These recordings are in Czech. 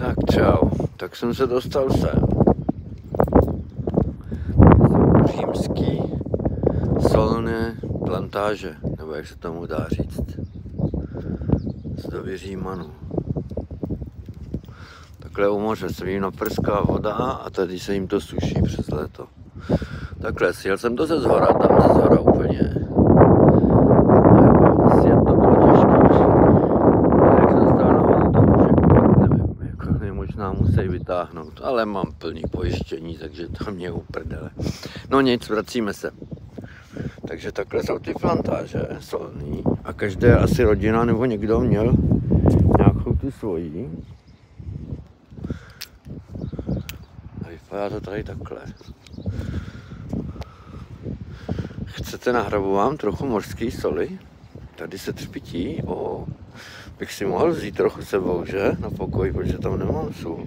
Tak čau, tak jsem se dostal sem. Jsou římský solné plantáže, nebo jak se tomu dá říct. Z doby Římanů. Takhle u moře se jim naprská voda a tady se jim to suší přes léto. Takhle, sjel jsem to ze zhora, tam ze zhora úplně. Sjet to bylo těžké. Jak se dostal nahoru, to už jako fakt nevím. Jako mě možná musí vytáhnout, ale mám plný pojištění, takže to mě uprdele. No nic, vracíme se. Takže takhle jsou ty plantáže solný a každá asi rodina nebo někdo měl nějakou tu svoji. A vypadá to tady takhle. Chcete nahrabu vám trochu mořské soli? Tady se třpití, bych si mohl vzít trochu sebou, že? Na pokoj, protože tam nemám sůl.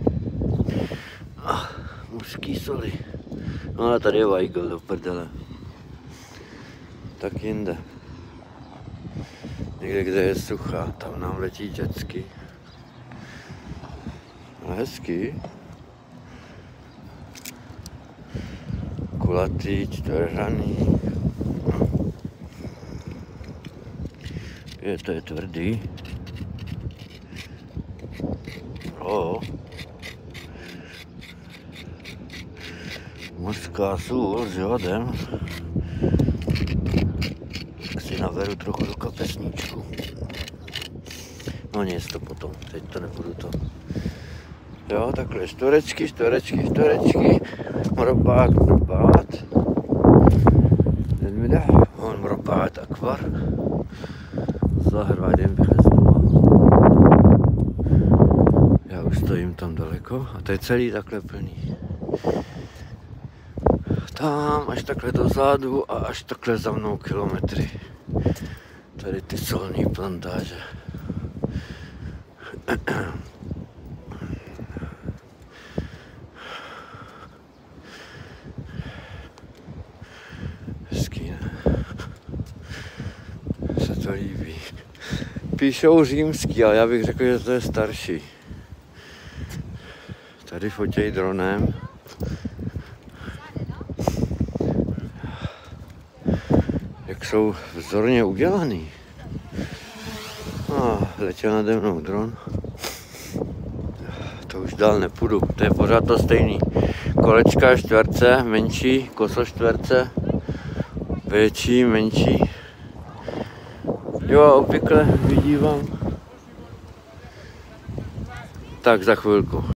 Mořský soli. No ale tady je Weigl do prdele. Tak jinde. Někde, kde je suchá, tam nám letí jetski. A hezký. Kulatý, čtveřraný. To je tvrdý. Mořská sůl s jodem. Tak si naveru trochu do kapesníčku. No nic, to potom, teď to nebudu to. Jo, takhle čtverečky. Mrobát. Mrobát akvar. Zahradím březnu. Já už stojím tam daleko a to je celý takhle plný. Tam až takhle dozadu a až takhle za mnou kilometry. Tady ty solní plantáže. Hezký, ne? Se to líbí. Píšou římský, ale já bych řekl, že to je starší. Tady fotěj dronem. Jak jsou vzorně udělaný. Letěl nade mnou dron. To už dál nepůjdu, to je pořád to stejný. Kolečka čtverce, menší, koso čtverce, větší, menší. Jo, obvykle vidívám. Tak za chvilku.